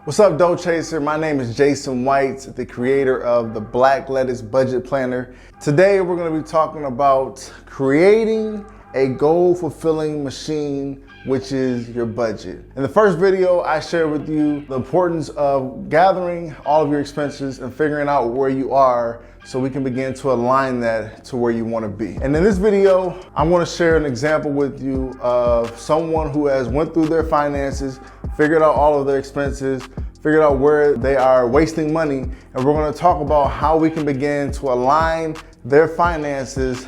What's up, Dough Chaser? My name is Jason White, the creator of the Black Lettuce Budget Planner. Today, we're going to be talking about creating a goal-fulfilling machine, which is your budget. In the first video, I shared with you the importance of gathering all of your expenses and figuring out where you are so we can begin to align that to where you want to be. And in this video, I want to share an example with you of someone who has went through their finances, figured out all of their expenses, figured out where they are wasting money, and we're going to talk about how we can begin to align their finances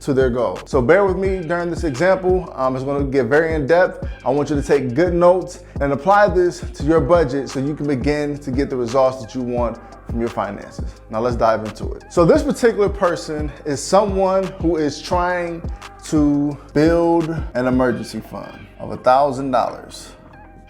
to their goal. So bear with me during this example. It's going to get very in depth. I want you to take good notes and apply this to your budget so you can begin to get the results that you want from your finances. Now let's dive into it. So this particular person is someone who is trying to build an emergency fund of $1,000.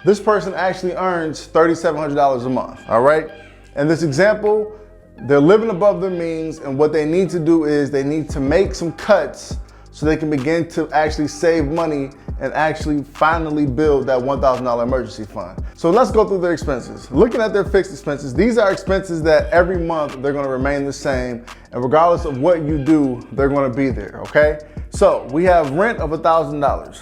This person actually earns $3,700 a month, all right? In this example, they're living above their means, and what they need to do is they need to make some cuts so they can begin to actually save money and actually finally build that $1,000 emergency fund. So let's go through their expenses. Looking at their fixed expenses, these are expenses that every month they're gonna remain the same, and regardless of what you do, they're gonna be there, okay? So we have rent of $1,000.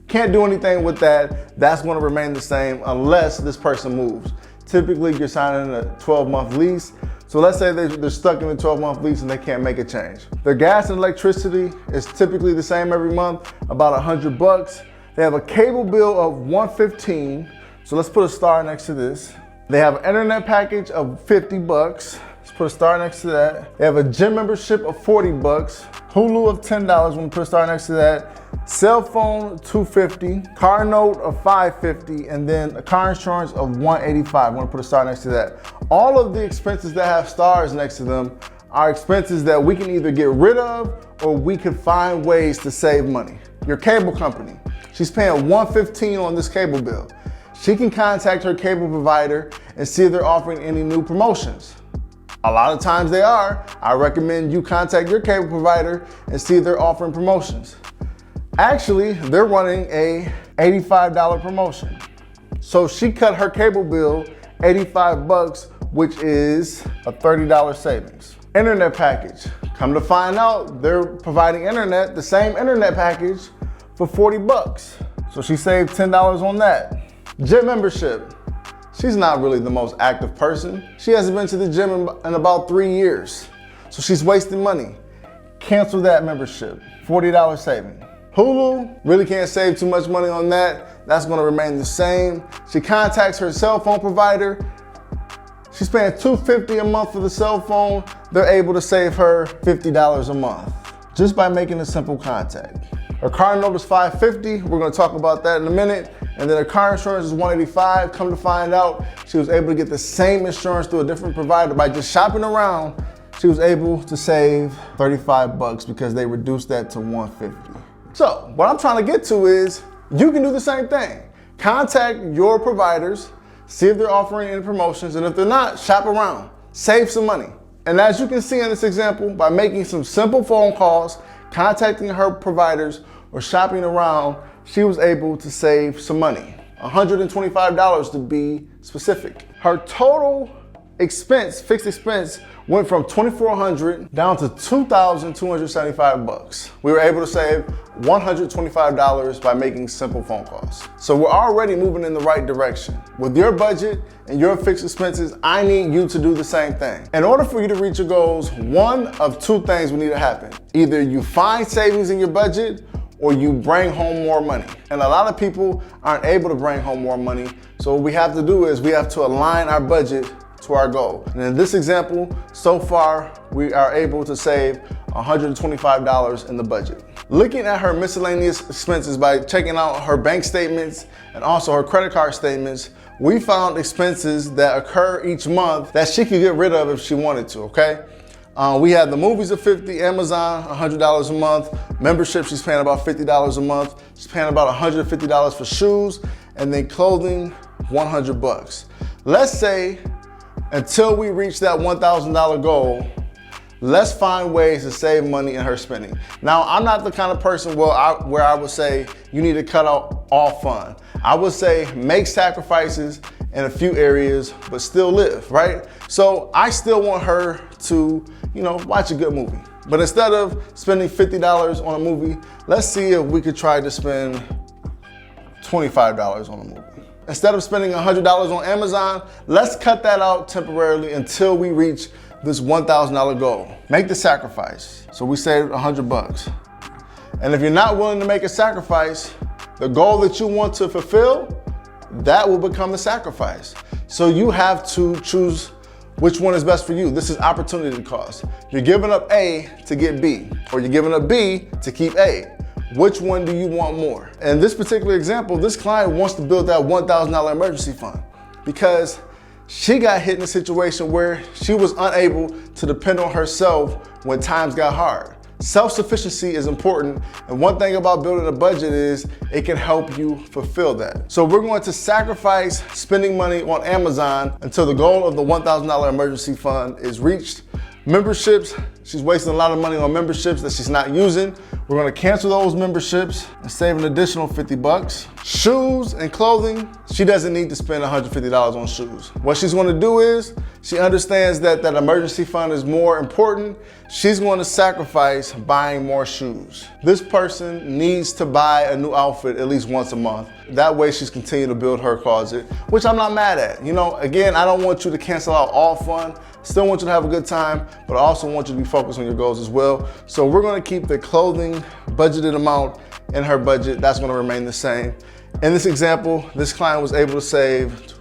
Can't do anything with that. That's gonna remain the same unless this person moves. Typically, you're signing a 12-month lease. So let's say they're stuck in a 12-month lease and they can't make a change. Their gas and electricity is typically the same every month, about $100. They have a cable bill of $115. So let's put a star next to this. They have an internet package of $50. Let's put a star next to that. They have a gym membership of $40. Hulu of $10. We'll put a star next to that. Cell phone $250, car note of $550, and then a car insurance of $185. I want to put a star next to that. All of the expenses that have stars next to them are expenses that we can either get rid of or we can find ways to save money. Your cable company, she's paying $115 on this cable bill. She can contact her cable provider and see if they're offering any new promotions. A lot of times they are. I recommend you contact your cable provider and see if they're offering promotions. Actually, they're running a $85 promotion. So she cut her cable bill $85, which is a $30 savings. Internet package. Come to find out, they're providing internet, the same internet package for $40. So she saved $10 on that. Gym membership. She's not really the most active person. She hasn't been to the gym in about 3 years. So she's wasting money. Cancel that membership, $40 saving. Hulu, really can't save too much money on that. That's gonna remain the same. She contacts her cell phone provider. She's paying $250 a month for the cell phone. They're able to save her $50 a month just by making a simple contact. Her car note is $550. We're gonna talk about that in a minute. And then her car insurance is $185. Come to find out, she was able to get the same insurance through a different provider by just shopping around. She was able to save $35 because they reduced that to $150. So what I'm trying to get to is you can do the same thing. Contact your providers, see if they're offering any promotions, and if they're not, shop around, save some money. And as you can see in this example, by making some simple phone calls, contacting her providers, or shopping around, she was able to save some money, $125 to be specific. Her total expense, fixed expense, went from $2,400 down to $2,275. We were able to save $125 by making simple phone calls. So we're already moving in the right direction. With your budget and your fixed expenses, I need you to do the same thing. In order for you to reach your goals, one of two things will need to happen. Either you find savings in your budget or you bring home more money. And a lot of people aren't able to bring home more money. So what we have to do is we have to align our budget to our goal. And in this example, so far, we are able to save $125 in the budget. Looking at her miscellaneous expenses by checking out her bank statements and also her credit card statements, we found expenses that occur each month that she could get rid of if she wanted to, okay? We had the movies of $50, Amazon, $100 a month. Membership, she's paying about $50 a month. She's paying about $150 for shoes, and then clothing, $100. Let's say until we reach that $1,000 goal, let's find ways to save money in her spending. Now, I'm not the kind of person where I would say you need to cut out all fun. I would say make sacrifices in a few areas, but still live, right? So I still want her to, watch a good movie. But instead of spending $50 on a movie, let's see if we could try to spend $25 on a movie. Instead of spending $100 on Amazon, let's cut that out temporarily until we reach this $1,000 goal. Make the sacrifice. So we saved $100. And if you're not willing to make a sacrifice, the goal that you want to fulfill, that will become the sacrifice. So you have to choose which one is best for you. This is opportunity cost. You're giving up A to get B, or you're giving up B to keep A. Which one do you want more? In this particular example, this client wants to build that $1,000 emergency fund because she got hit in a situation where she was unable to depend on herself when times got hard. Self-sufficiency is important, and one thing about building a budget is it can help you fulfill that. So we're going to sacrifice spending money on Amazon until the goal of the $1,000 emergency fund is reached. Memberships, she's wasting a lot of money on memberships that she's not using. We're gonna cancel those memberships and save an additional $50. Shoes and clothing, she doesn't need to spend $150 on shoes. What she's gonna do is, she understands that that emergency fund is more important. She's gonna sacrifice buying more shoes. This person needs to buy a new outfit at least once a month. That way she's continuing to build her closet, which I'm not mad at. Again, I don't want you to cancel out all fun. Still want you to have a good time, but I also want you to be focused on your goals as well. So we're gonna keep the clothing budgeted amount in her budget. That's gonna remain the same. In this example, this client was able to save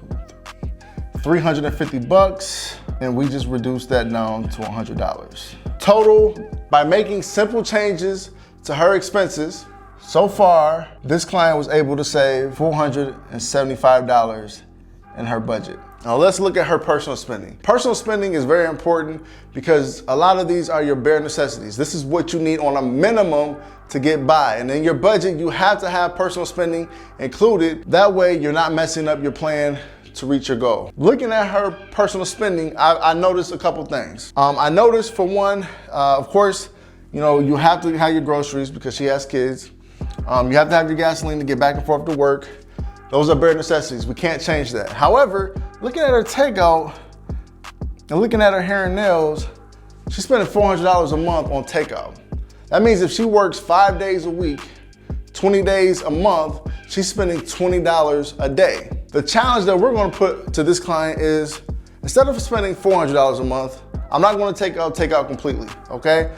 $350, and we just reduced that down to $100. Total, by making simple changes to her expenses, so far, this client was able to save $475 in her budget. Now let's look at her personal spending. Personal spending is very important because a lot of these are your bare necessities. This is what you need on a minimum to get by. And in your budget, you have to have personal spending included. That way you're not messing up your plan to reach your goal. Looking at her personal spending, I noticed a couple things. I noticed, for one, of course, you have to have your groceries because she has kids. You have to have your gasoline to get back and forth to work. Those are bare necessities. We can't change that. However, looking at her takeout and looking at her hair and nails, she's spending $400 a month on takeout. That means if she works 5 days a week, 20 days a month, she's spending $20 a day. The challenge that we're gonna put to this client is, instead of spending $400 a month, I'm not gonna take out completely, okay?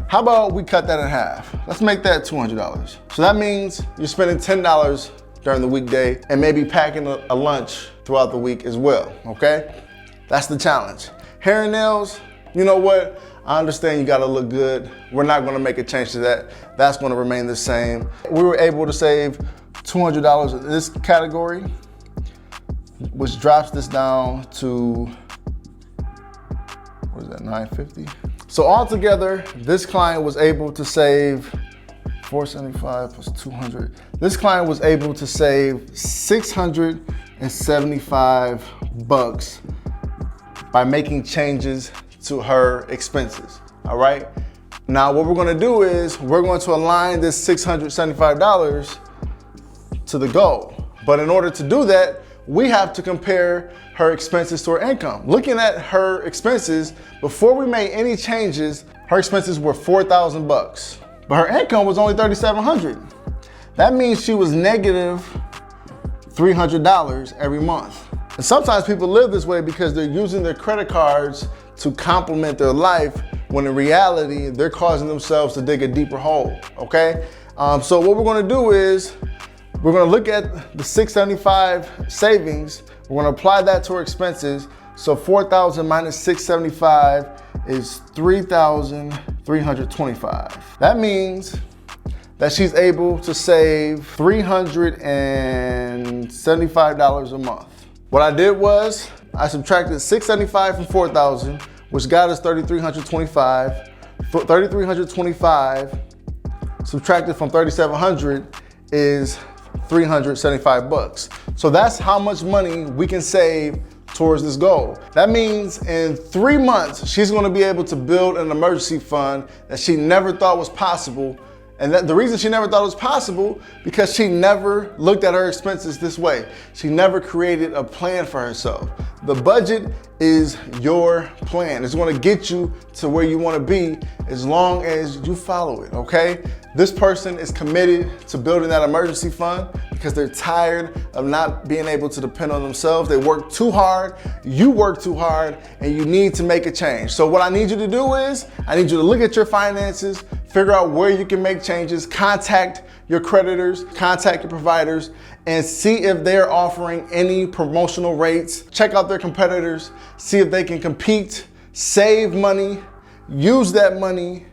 How about we cut that in half? Let's make that $200. So that means you're spending $10 during the weekday and maybe packing a lunch throughout the week as well, okay? That's the challenge. Hair and nails, you know what? I understand you gotta look good. We're not gonna make a change to that. That's gonna remain the same. We were able to save $200 in this category, which drops this down to, what is that, $950? So altogether, this client was able to save $475 plus $200. This client was able to save $675 by making changes to her expenses, all right? Now, what we're gonna do is we're going to align this $675 to the goal. But in order to do that, we have to compare her expenses to her income. Looking at her expenses, before we made any changes, her expenses were $4,000, but her income was only $3,700. That means she was negative $300 every month. And sometimes people live this way because they're using their credit cards to complement their life, when in reality, they're causing themselves to dig a deeper hole, okay? So what we're gonna do is, we're gonna look at the $675 savings, we're gonna apply that to her expenses. So 4,000 minus 675 is 3,325. That means that she's able to save $375 a month. What I did was, I subtracted 675 from 4,000, which got us 3,325. 3,325 subtracted from 3,700 is $375. So that's how much money we can save towards this goal. That means in 3 months, she's gonna be able to build an emergency fund that she never thought was possible And the reason she never thought it was possible, because she never looked at her expenses this way. She never created a plan for herself. The budget is your plan. It's gonna get you to where you wanna be as long as you follow it, okay? This person is committed to building that emergency fund because they're tired of not being able to depend on themselves. They work too hard, you work too hard, and you need to make a change. So what I need you to do is, I need you to look at your finances, figure out where you can make changes, contact your creditors, contact your providers, and see if they're offering any promotional rates. Check out their competitors, see if they can compete, save money, use that money,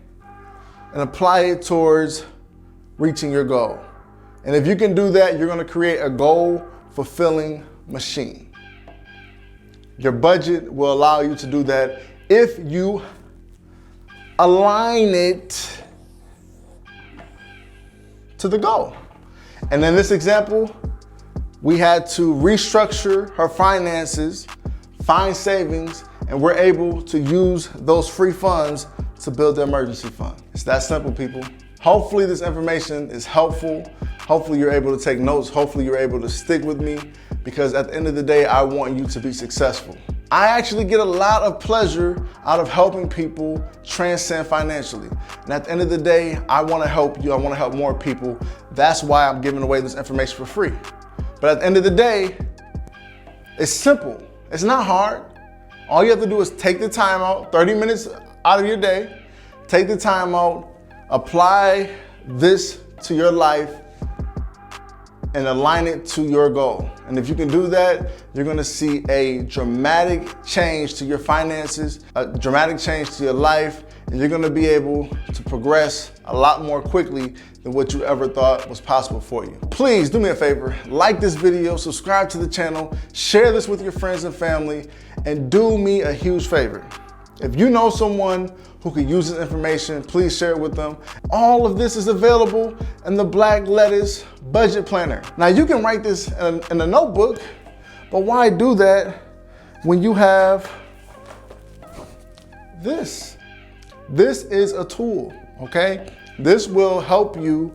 and apply it towards reaching your goal. And if you can do that, you're gonna create a goal-fulfilling machine. Your budget will allow you to do that if you align it to the goal. And in this example, we had to restructure her finances, find savings, and we're able to use those free funds to build the emergency fund. It's that simple, people. Hopefully this information is helpful. Hopefully you're able to take notes. Hopefully you're able to stick with me, because at the end of the day, I want you to be successful. I actually get a lot of pleasure out of helping people transcend financially. And at the end of the day, I wanna help you. I wanna help more people. That's why I'm giving away this information for free. But at the end of the day, it's simple. It's not hard. All you have to do is take the time out, 30 minutes out of your day, take the time out, apply this to your life, and align it to your goal. And if you can do that, you're gonna see a dramatic change to your finances, a dramatic change to your life, and you're gonna be able to progress a lot more quickly than what you ever thought was possible for you. Please do me a favor, like this video, subscribe to the channel, share this with your friends and family, and do me a huge favor. If you know someone who could use this information, please share it with them. All of this is available in the Black Lettuce Budget Planner. Now you can write this in a notebook, but why do that when you have this? This is a tool, okay? This will help you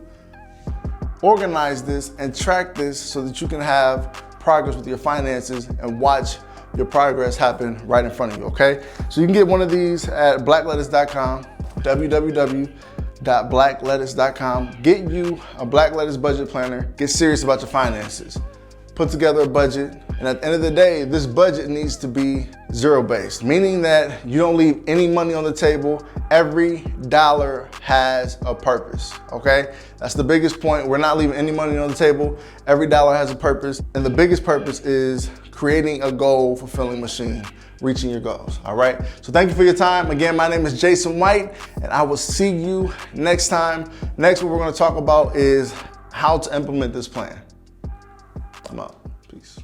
organize this and track this so that you can have progress with your finances and watch your progress happen right in front of you, okay? So you can get one of these at blacklettuce.com, www.blacklettuce.com. Get you a Black Lettuce Budget Planner. Get serious about your finances. Put together a budget, and at the end of the day, this budget needs to be zero-based, meaning that you don't leave any money on the table. Every dollar has a purpose, okay? That's the biggest point. We're not leaving any money on the table. Every dollar has a purpose, and the biggest purpose is creating a goal-fulfilling machine, reaching your goals, all right? So thank you for your time. Again, my name is Jason White, and I will see you next time. Next, what we're gonna talk about is how to implement this plan. I'm out. Peace.